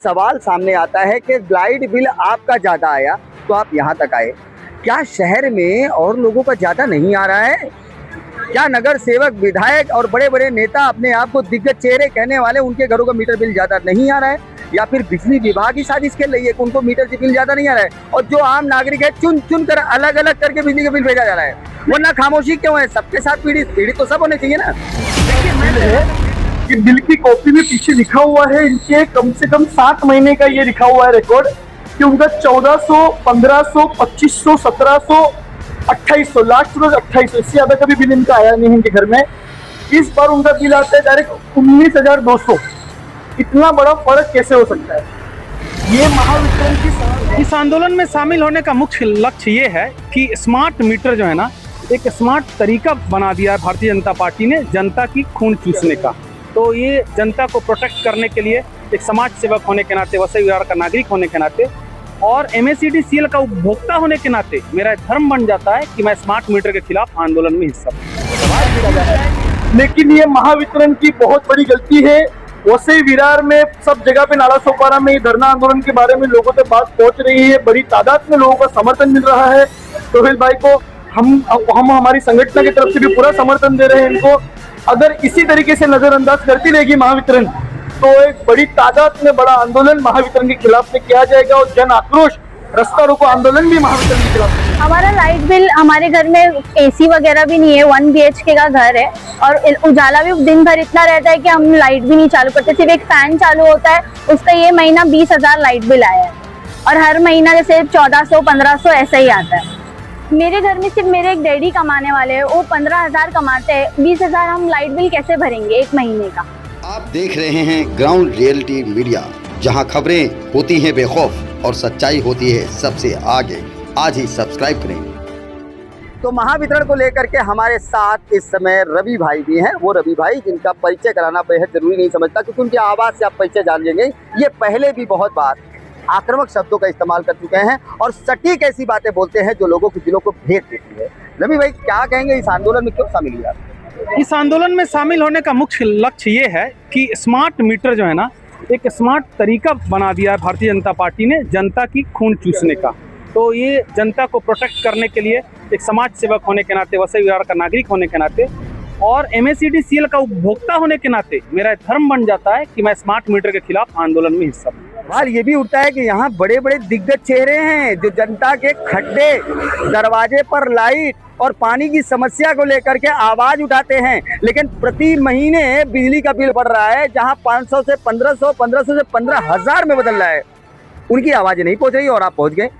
सवाल सामने आता है कि लाइट बिल आपका ज़्यादा आया तो आप यहाँ तक आए। क्या शहर में और लोगों का ज़्यादा नहीं आ रहा है? क्या नगर सेवक, विधायक और बड़े बड़े नेता अपने आप को दिग्गज चेहरे कहने वाले उनके घरों का मीटर बिल ज़्यादा नहीं आ रहा है? या फिर बिजली विभाग की साजिश खेल रही है कि उनको मीटर बिल ज़्यादा नहीं आ रहा है और जो आम नागरिक है चुन चुन कर अलग अलग करके बिजली का बिल भेजा जा रहा है? वरना खामोशी क्यों है? सबके साथ पीड़ित तो सब होने चाहिए ना। ये बिल की कॉपी में पीछे लिखा हुआ है, इनके कम से कम 7 महीने का ये लिखा हुआ है रिकॉर्ड कि उनका 1400, 1500, 2500, 1700, 2800, लास्ट रोज 2800, इससे ज्यादा कभी बिल इनका आया नहीं इनके घर में। इस बार उनका बिल आता है डायरेक्ट 19,200। इतना बड़ा फर्क कैसे हो सकता है? ये महावितरण की इस आंदोलन में शामिल होने का मुख्य लक्ष्य ये है कि स्मार्ट मीटर जो है ना, एक स्मार्ट तरीका बना दिया है भारतीय जनता पार्टी ने जनता की खून चूसने का। तो ये जनता को प्रोटेक्ट करने के लिए एक समाज सेवक होने के नाते, वसई विहार का नागरिक होने के नाते और MSEDCL का उपभोक्ता होने के नाते मेरा धर्म बन जाता है कि मैं स्मार्ट मीटर के खिलाफ आंदोलन में हिस्सा लूं। लेकिन ये महावितरण की बहुत बड़ी गलती है। वसई विरार में सब जगह पे नाला सोपारा में धरना आंदोलन के बारे में लोगों तक बात पहुंच रही है, बड़ी तादाद में लोगों का समर्थन मिल रहा है। सोहेल भाई को हम हमारी संगठन की तरफ से भी पूरा समर्थन दे रहे हैं इनको। अगर इसी तरीके से नजरअंदाज करती रहेगी महावितरण तो एक बड़ी तादाद में बड़ा आंदोलन महावितरण के खिलाफ में किया जाएगा और जन आक्रोश रास्ता रोको आंदोलन भी महावितरण के खिलाफ। हमारा लाइट बिल, हमारे घर में AC वगैरह भी नहीं है, 1 BHK का घर है और उजाला भी दिन भर इतना रहता है कि हम लाइट भी नहीं चालू करते, सिर्फ एक फैन चालू होता है। उसका ये महीना 20,000 लाइट बिल आया है और हर महीना जैसे 1400, 1500 ऐसा ही आता है। मेरे घर में सिर्फ मेरे एक डैडी कमाने वाले हैं, वो 15,000 कमाते हैं। 20,000 हम लाइट बिल कैसे भरेंगे एक महीने का? आप देख रहे हैं ग्राउंड रियलिटी मीडिया, जहां खबरें होती हैं बेखौफ और सच्चाई होती है सबसे आगे। आज ही सब्सक्राइब करें। तो महावितरण को लेकर के हमारे साथ इस समय रवि भाई भी हैं। वो रवि भाई जिनका परिचय कराना बेहद जरूरी नहीं समझता, क्योंकि उनकी आवाज़ से आप परिचय जान लेंगे। ये पहले भी बहुत बार आक्रामक शब्दों का इस्तेमाल कर चुके हैं और सटीक ऐसी बातें बोलते हैं जो लोगों के दिलों को भेद देती है। रवि भाई क्या कहेंगे, इस आंदोलन में क्यों शामिल हुआ? इस आंदोलन में शामिल होने का मुख्य लक्ष्य ये है कि स्मार्ट मीटर जो है ना, एक स्मार्ट तरीका बना दिया है भारतीय जनता पार्टी ने जनता की खून चूसने का। तो ये जनता को प्रोटेक्ट करने के लिए एक समाज सेवक होने के नाते, वसई विहार का नागरिक होने के नाते और MSEDCL का उपभोक्ता होने के नाते मेरा धर्म बन जाता है कि मैं स्मार्ट मीटर के खिलाफ आंदोलन में हिस्सा लूं। सवाल ये भी उठता है कि यहाँ बड़े बड़े दिग्गज चेहरे हैं जो जनता के खड्डे, दरवाजे पर लाइट और पानी की समस्या को लेकर के आवाज उठाते हैं, लेकिन प्रति महीने बिजली का बिल बढ़ रहा है, जहाँ 500 से 1500, 1500 से 15,000 में बदल रहा है। उनकी आवाज़ें नहीं पहुँच रही और आप पहुँच गए।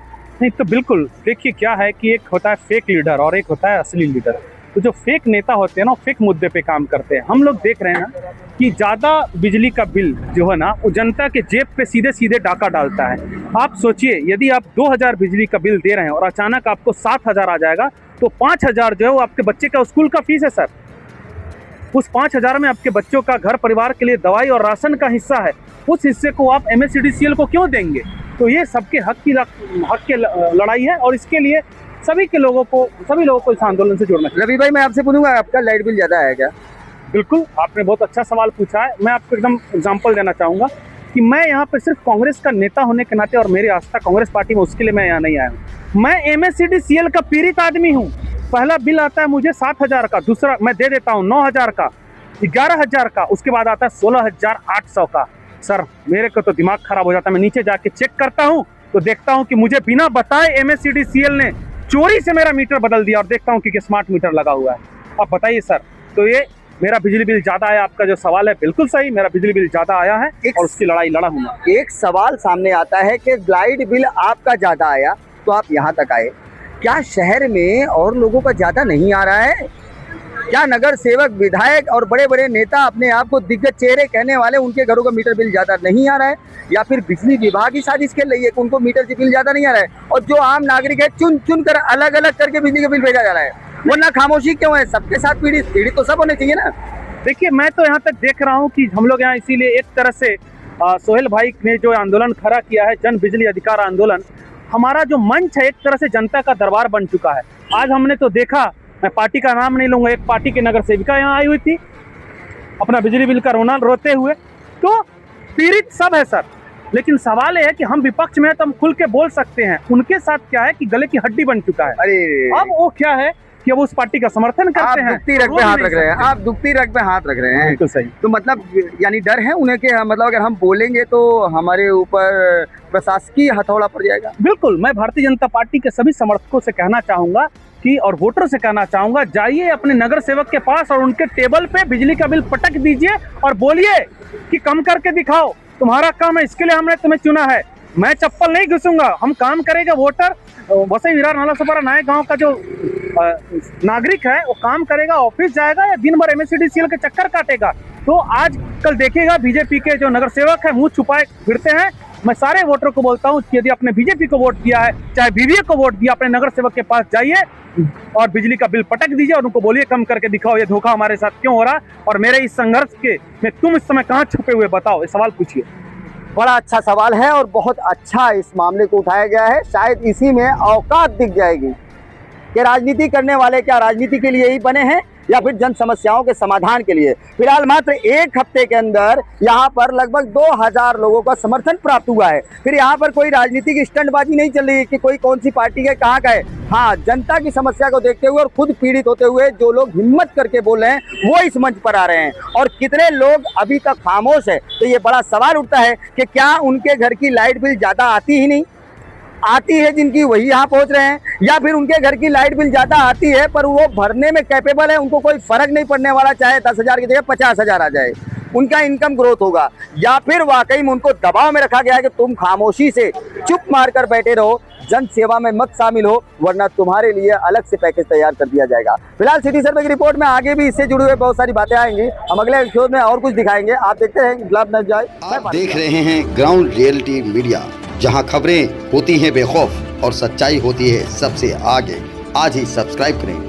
नहीं तो बिल्कुल, देखिए क्या है कि एक होता है फेक लीडर और एक होता है असली लीडर। तो जो फेक नेता होते हैं ना, फेक मुद्दे पे काम करते हैं। हम लोग देख रहे हैं ना कि ज़्यादा बिजली का बिल जो है ना, वो जनता के जेब पे सीधे सीधे डाका डालता है। आप सोचिए, यदि आप 2,000 बिजली का बिल दे रहे हैं और अचानक आपको 7,000 आ जाएगा, तो 5,000 जो है वो आपके बच्चे का स्कूल का फीस है सर। उस 5,000 में आपके बच्चों का घर परिवार के लिए दवाई और राशन का हिस्सा है। उस हिस्से को आप MSEDCL को क्यों देंगे? तो ये सबके हक की लड़ाई है और इसके लिए सभी लोगों को इस आंदोलन से जोड़ना चाहिए। रवि भाई, मैं आपसे पूछूंगा, आपका लाइट बिल ज़्यादा है क्या? बिल्कुल, आपने बहुत अच्छा सवाल पूछा है। मैं आपको एकदम एग्जाम्पल देना चाहूँगा कि मैं यहाँ पर सिर्फ कांग्रेस का नेता होने के नाते और मेरी आस्था कांग्रेस पार्टी में, उसके लिए मैं यहाँ नहीं आया हूँ। मैं MSEDCL का पीड़ित आदमी हूँ। पहला बिल आता है मुझे 7,000 का, दूसरा मैं दे देता हूँ 9,000 का, 11,000 का, उसके बाद आता है 16,800 का। सर, मेरे को तो दिमाग खराब हो जाता है। मैं नीचे जाके चेक करता हूँ तो देखता हूँ कि मुझे बिना बताए MSEDCL ने चोरी से मेरा मीटर बदल दिया और देखता हूँ कि स्मार्ट मीटर लगा हुआ है। अब बताइए सर, तो ये मेरा बिजली बिल ज़्यादा आया, आपका जो सवाल है बिल्कुल सही, मेरा बिजली बिल ज़्यादा आया है और उसकी लड़ाई लड़ा हूँ मैं। एक सवाल सामने आता है कि लाइट बिल आपका ज़्यादा आया तो आप यहाँ तक आए। क्या शहर में और लोगों का ज़्यादा नहीं आ रहा है? क्या नगर सेवक, विधायक और बड़े बड़े नेता अपने आप को दिग्गज चेहरे कहने वाले उनके घरों का मीटर बिल ज़्यादा नहीं आ रहा है? या फिर बिजली विभाग की साजिश खेल रही है कि उनको मीटर बिल ज़्यादा नहीं आ रहा है और जो आम नागरिक है चुन चुन कर अलग अलग करके बिजली का बिल भेजा जा रहा है? वरना खामोशी क्यों है? सबके साथ पीड़ित तो सब होने चाहिए ना। देखिए, मैं तो यहाँ तक देख रहा हूँ कि हम लोग यहाँ इसीलिए एक तरह से सोहेल भाई ने जो आंदोलन खड़ा किया है, जन बिजली अधिकार आंदोलन, हमारा जो मंच है एक तरह से जनता का दरबार बन चुका है। आज हमने तो देखा, मैं पार्टी का नाम नहीं लूंगा, एक पार्टी की नगर सेविका यहाँ आई हुई थी अपना बिजली बिल का रोते हुए। तो पीड़ित सब है सर, लेकिन सवाल यह है कि हम विपक्ष में हैं तो हम खुल के बोल सकते हैं, उनके साथ क्या है कि गले की हड्डी बन चुका है। अरे अब वो क्या है कि अब उस पार्टी का समर्थन आप करते हैं, दुखती रग पे हाथ रख रहे हैं, आप दुखती रग पे हाथ रख रहे हैं। बिल्कुल सही। तो मतलब यानी डर है उन्हें कि मतलब अगर हम बोलेंगे तो हमारे ऊपर प्रशासकीय हथौड़ा पड़ जाएगा। बिल्कुल, मैं भारतीय जनता पार्टी के सभी समर्थकों से कहना चाहूंगा कि और वोटरों से कहना चाहूंगा, जाइए अपने नगर सेवक के पास और उनके टेबल पे बिजली का बिल पटक दीजिए और बोलिए कि कम करके दिखाओ, तुम्हारा काम है, इसके लिए हमने तुम्हें चुना है। मैं चप्पल नहीं घुसूंगा, हम काम करेगा वोटर, वसई विरार नालासोपारा नए गांव का जो नागरिक है वो काम करेगा, ऑफिस जाएगा या दिन भर MSCDCL के चक्कर काटेगा। तो आज कल देखिएगा बीजेपी के जो नगर सेवक है मुंह छुपाए फिरते हैं। मैं सारे वोटरों को बोलता हूं कि यदि आपने बीजेपी को वोट दिया है, चाहे बीवीए को वोट दिया, अपने नगर सेवक के पास जाइए और बिजली का बिल पटक दीजिए और उनको बोलिए कम करके दिखाओ, ये धोखा हमारे साथ क्यों हो रहा और मेरे इस संघर्ष के में तुम इस समय कहाँ छुपे हुए, बताओ, ये सवाल पूछिए। बड़ा अच्छा सवाल है और बहुत अच्छा इस मामले को उठाया गया है। शायद इसी में औकात दिख जाएगी कि राजनीति करने वाले क्या राजनीति के लिए ही बने हैं या फिर जन समस्याओं के समाधान के लिए। फिलहाल मात्र एक हफ्ते के अंदर यहाँ पर लगभग 2000 लोगों का समर्थन प्राप्त हुआ है। फिर यहाँ पर कोई राजनीतिक स्टंटबाजी नहीं चल रही कि कोई कौन सी पार्टी है, कहाँ का है। हाँ, जनता की समस्या को देखते हुए और खुद पीड़ित होते हुए जो लोग हिम्मत करके बोल रहे हैं वो इस मंच पर आ रहे हैं। और कितने लोग अभी तक खामोश है, तो ये बड़ा सवाल उठता है कि क्या उनके घर की लाइट बिल ज़्यादा आती ही नहीं, आती है जिनकी वही यहाँ पहुँच रहे हैं, या फिर उनके घर की लाइट बिल ज़्यादा आती है पर वो भरने में कैपेबल है, उनको कोई फर्क नहीं पड़ने वाला, चाहे 10,000 की जगह 50,000 आ जाए, उनका इनकम ग्रोथ होगा। या फिर वाकई में उनको दबाव में रखा गया है कि तुम खामोशी से चुप मारकर बैठे रहो, जन सेवा में मत शामिल हो, वरना तुम्हारे लिए अलग से पैकेज तैयार कर दिया जाएगा। फिलहाल सिटी सर्वे की रिपोर्ट में आगे भी इससे जुड़े हुए बहुत सारी बातें आएंगी, हम अगले एपिसोड में और कुछ दिखाएंगे। आप देखते रहें गुलाब नजर जाए। आप देख रहे हैं ग्राउंड रियलिटी मीडिया, जहां खबरें होती हैं बेखौफ और सच्चाई होती है सबसे आगे। आज ही सब्सक्राइब करें।